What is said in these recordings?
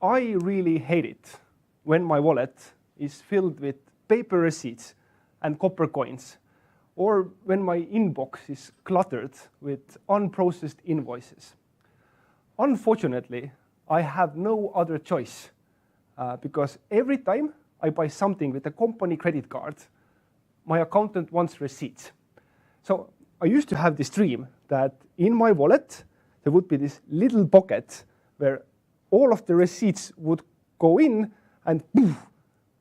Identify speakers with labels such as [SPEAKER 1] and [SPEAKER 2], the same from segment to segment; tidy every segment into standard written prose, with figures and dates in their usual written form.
[SPEAKER 1] I really hate it when my wallet is filled with paper receipts and copper coins, or when my inbox is cluttered with unprocessed invoices. Unfortunately, I have no other choice because every time I buy something with a company credit card, my accountant wants receipts. So I used to have this dream that in my wallet there would be this little pocket where all of the receipts would go in and poof,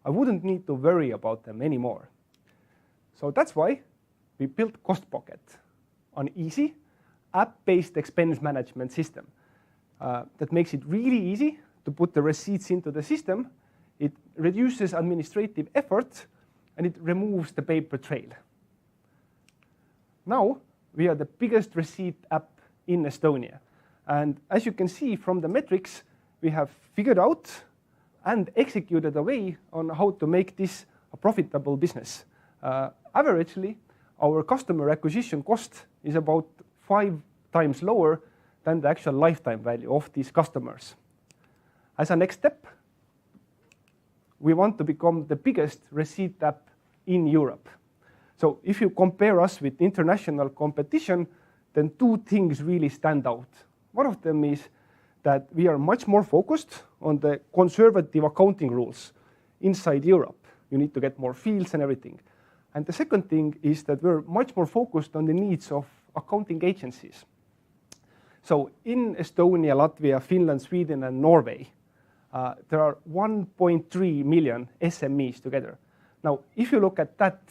[SPEAKER 1] I wouldn't need to worry about them anymore. So that's why we built Cost Pocket, an easy app-based expense management system that makes it really easy to put the receipts into the system. It reduces administrative effort and it removes the paper trail. Now we are the biggest receipt app in Estonia. And as you can see from the metrics, we have figured out and executed a way on how to make this a profitable business. Averagely, our customer acquisition cost is about 5 times lower than the actual lifetime value of these customers. As a next step, we want to become the biggest receipt app in Europe. So if you compare us with international competition, then 2 things really stand out. One of them is that we are much more focused on the conservative accounting rules inside Europe. You need to get more fields and everything. And the second thing is that we're much more focused on the needs of accounting agencies. So in Estonia, Latvia, Finland, Sweden, and Norway, there are 1.3 million SMEs together. Now, if you look at that,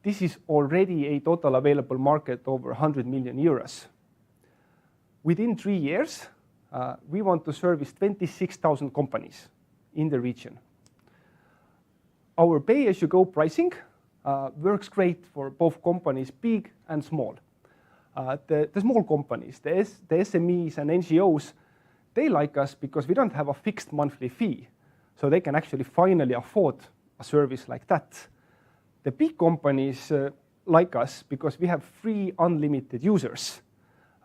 [SPEAKER 1] this is already a total available market over 100 million euros. Within 3 years, we want to service 26,000 companies in the region. Our pay-as-you-go pricing works great for both companies, big and small. The small companies, the SMEs and NGOs, they like us because we don't have a fixed monthly fee, so they can actually finally afford a service like that. The big companies like us because we have free unlimited users,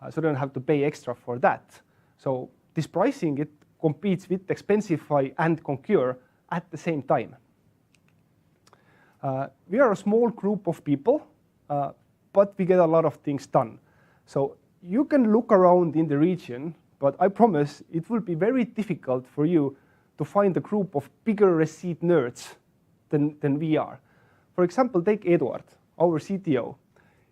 [SPEAKER 1] so they don't have to pay extra for that. So this pricing, it competes with Expensify and Concur at the same time. We are a small group of people, but we get a lot of things done. So you can look around in the region, but I promise it will be very difficult for you to find a group of bigger receipt nerds than we are. For example, take Eduard, our CTO.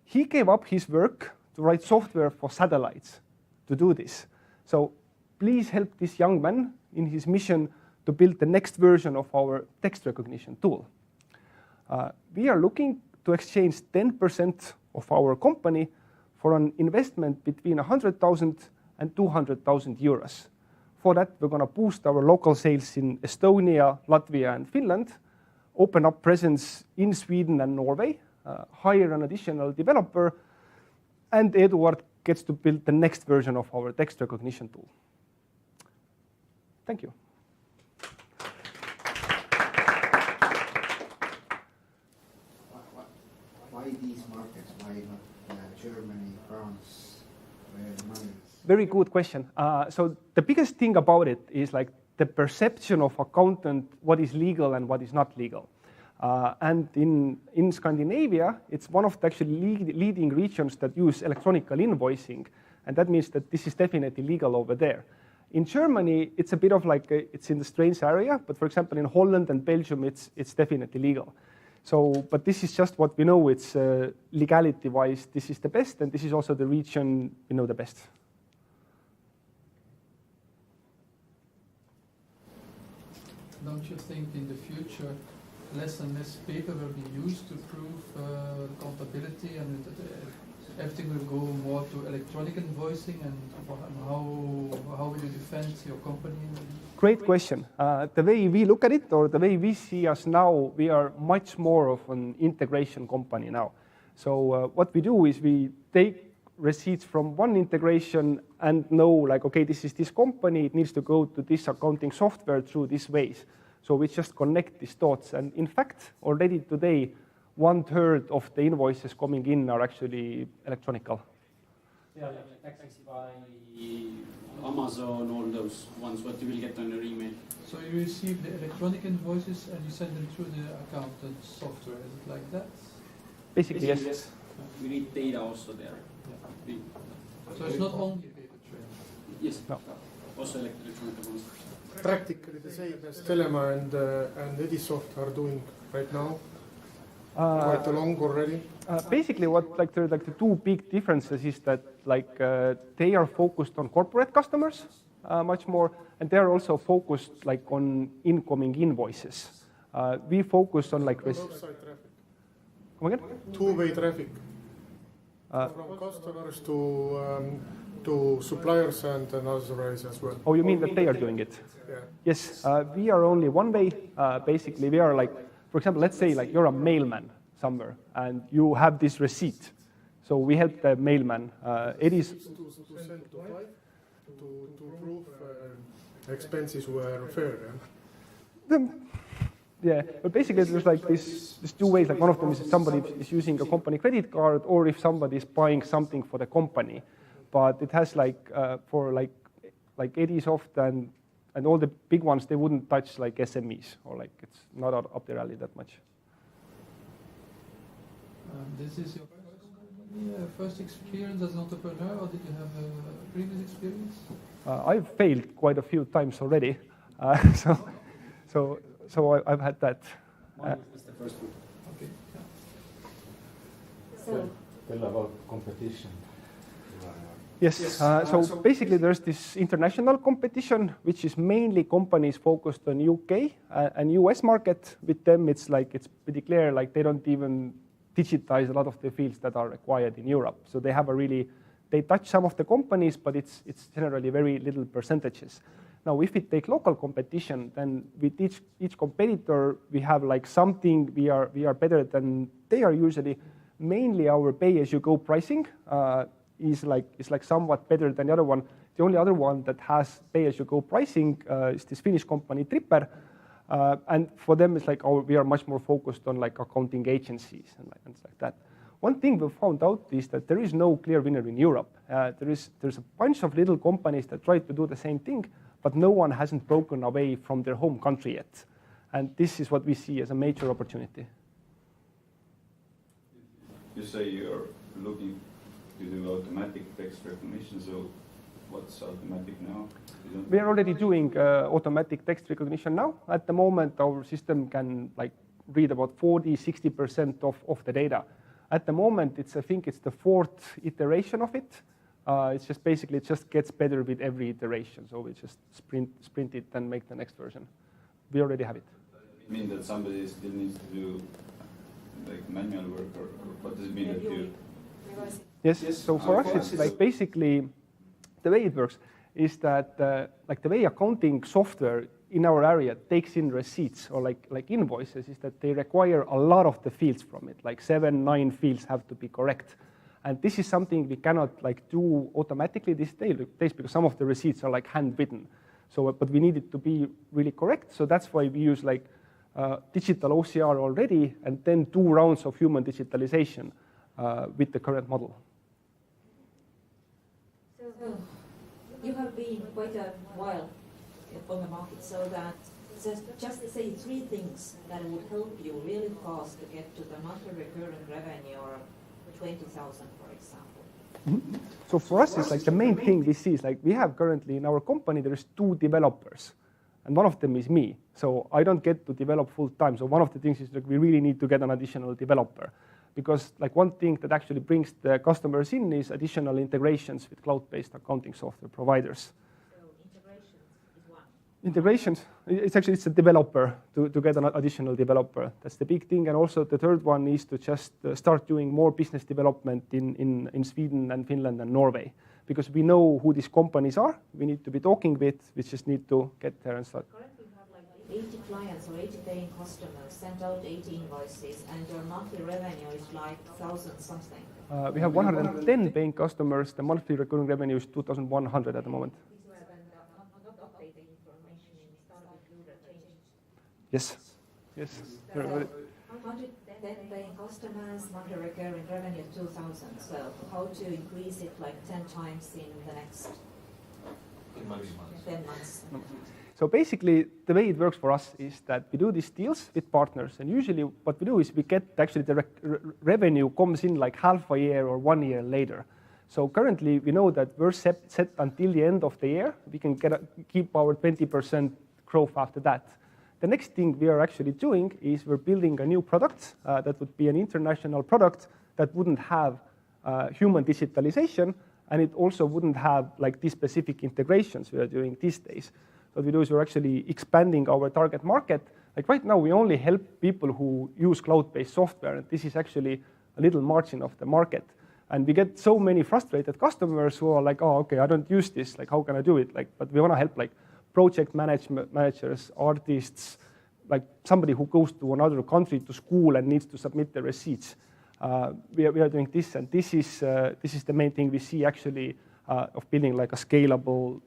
[SPEAKER 1] He gave up his work to write software for satellites to do this. So please help this young man in his mission to build the next version of our text recognition tool. We are looking to exchange 10% of our company for an investment between 100,000 and 200,000 euros. For that, we're going to boost our local sales in Estonia, Latvia, and Finland, open up presence in Sweden and Norway, hire an additional developer, and Eduard gets to build the next version of our text recognition tool. Thank you.
[SPEAKER 2] Why these markets? Why not Germany, France, where the money is?
[SPEAKER 1] Very good question. So the biggest thing about it is like the perception of accountant, what is legal and what is not legal. And in Scandinavia, it's one of the actually leading regions that use electronic invoicing, and that means that this is definitely legal over there. In Germany, it's a bit of like it's in the strange area, but for example, in Holland and Belgium, it's definitely legal. So, but this is just what we know. It's legality-wise, this is the best, and this is also the region we know the best.
[SPEAKER 3] Don't you think in the future less and less paper will be used to prove accountability, and everything will go more to electronic invoicing, and how will you defend your company?
[SPEAKER 1] Great question. The way we look at it, or the way we see us now, we are much more of an integration company now. So what we do is we take receipts from one integration and know like, okay, this is this company, it needs to go to this accounting software through these ways. So we just connect these dots. And in fact, already today, 1/3 of the invoices coming in are actually electronical.
[SPEAKER 4] Yeah, like Expensify, Amazon, all those ones, what you will get on your email.
[SPEAKER 3] So you receive the electronic invoices and you send them through the accountant software. Is it like that?
[SPEAKER 1] Basically, yes.
[SPEAKER 4] We need data also there. We-
[SPEAKER 3] So it's not only paper trail.
[SPEAKER 4] Yes.
[SPEAKER 1] No.
[SPEAKER 4] Also electronic ones.
[SPEAKER 5] Practically the same as Telema and Edisoft are doing right now, quite long already.
[SPEAKER 1] Basically, what like the two big differences is that they are focused on corporate customers much more, and they are also focused like on incoming invoices. We focus on like
[SPEAKER 5] Website traffic,
[SPEAKER 1] Come again?
[SPEAKER 5] two-way traffic from customers to suppliers and others as well.
[SPEAKER 1] Oh, you mean that they are doing it?
[SPEAKER 5] Yeah.
[SPEAKER 1] Yes, we are only one way. Basically, we are like, for example, let's say like you're a mailman somewhere and you have this receipt. So we help the mailman. It is
[SPEAKER 5] To send to five to prove expenses were fair.
[SPEAKER 1] yeah, but basically there's like these two ways. Like one of them is if somebody is using a company credit card, or if somebody is buying something for the company. But it has like for like Edisoft and all the big ones, they wouldn't touch like SMEs, or like it's not up their alley that much.
[SPEAKER 3] This is your first experience as an entrepreneur, or did you have a previous experience?
[SPEAKER 1] I've failed quite a few times already, so I've had that.
[SPEAKER 4] Mine is the first one.
[SPEAKER 3] Okay.
[SPEAKER 6] Tell about competition.
[SPEAKER 1] Yes. So basically, there's this international competition, which is mainly companies focused on UK and US market. With them, it's pretty clear. Like they don't even digitize a lot of the fields that are required in Europe. So they have they touch some of the companies, but it's generally very little percentages. Now, if we take local competition, then with each competitor, we have like something we are better than they are usually. Mainly our pay-as-you-go pricing is like somewhat better than the other one. The only other one that has pay-as-you-go pricing is this Finnish company Tripper, and for them it's like we are much more focused on like accounting agencies and things like that. One thing we found out is that there is no clear winner in Europe. There's a bunch of little companies that try to do the same thing, but no one hasn't broken away from their home country yet, and this is what we see as a major opportunity.
[SPEAKER 7] You say you're looking to do automatic text recognition, so what's automatic now?
[SPEAKER 1] We are already doing automatic text recognition now. At the moment, our system can like read about 40-60% of the data. At the moment, I think it's the 4th iteration of it. It's just basically, it just gets better with every iteration. So we just sprint it and make the next version. We already have it.
[SPEAKER 7] Does it mean that somebody still needs to do like manual work, or what does it mean that you?
[SPEAKER 1] Yes. So for us, it's like basically the way it works is that like the way accounting software in our area takes in receipts or like invoices is that they require a lot of the fields from it. Like 7-9 fields have to be correct, and this is something we cannot like do automatically these days because some of the receipts are like handwritten. So, but we need it to be really correct. So that's why we use like digital OCR already, and then 2 rounds of human digitalization with the current model.
[SPEAKER 8] So you have been quite a while on the market, so that just say 3 things that would help you really fast to get to the monthly recurring revenue or 20,000, for example.
[SPEAKER 1] Mm-hmm. So for us, it's like the main thing we see is like we have currently in our company there's 2 developers, and one of them is me. So I don't get to develop full time. So one of the things is that we really need to get an additional developer, because like one thing that actually brings the customers in is additional integrations with cloud-based accounting software providers.
[SPEAKER 8] So integrations is one.
[SPEAKER 1] Integrations, it's a developer to get an additional developer. That's the big thing. And also the third one is to just start doing more business development in Sweden and Finland and Norway, because we know who these companies are. We need to be talking with. We just need to get there and start.
[SPEAKER 8] Currently you have like 80 clients or 80 paying customers, sent out 80 invoices, and your monthly revenue is like 1,000 something.
[SPEAKER 1] We have 110 paying customers. The monthly recurring revenue is 2,100 at the moment.
[SPEAKER 8] These were then not updated information in the start of the changes.
[SPEAKER 1] Yes. Yes.
[SPEAKER 8] So 110 paying customers, monthly recurring revenue 2,000. So how to increase it like 10 times in the next 10 months?
[SPEAKER 1] So basically, the way it works for us is that we do these deals with partners, and usually what we do is we get actually the revenue comes in like half a year or 1 year later. So currently, we know that we're set until the end of the year. We can keep our 20% growth after that. The next thing we are actually doing is we're building a new product that would be an international product that wouldn't have human digitalization, and it also wouldn't have like these specific integrations we are doing these days. What we do is we're actually expanding our target market. Like right now, we only help people who use cloud-based software, and this is actually a little margin of the market. And we get so many frustrated customers who are like, oh, okay, I don't use this. Like, how can I do it? Like, but we want to help like project managers, artists, like somebody who goes to another country to school and needs to submit the receipts. We are doing this, and this is the main thing we see actually of building like a scalable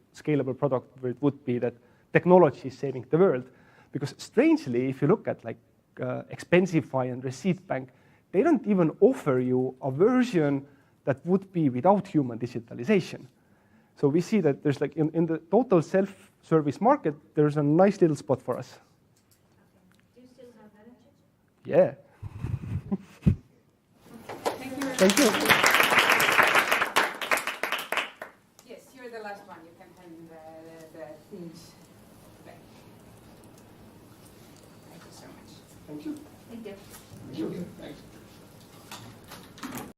[SPEAKER 1] product where it would be that technology is saving the world. Because strangely, if you look at like Expensify and Receipt Bank, they don't even offer you a version that would be without human digitalization. So we see that there's like in the total self-service market, there's a nice little spot for us.
[SPEAKER 8] Do you still have managers?
[SPEAKER 1] Yeah.
[SPEAKER 9] Thank you.
[SPEAKER 1] Thank you.
[SPEAKER 9] Yes, you're the last one. You can hand the things back. Thank you so much.
[SPEAKER 1] Thank you.
[SPEAKER 8] Thank you.
[SPEAKER 7] Thank you. Thanks.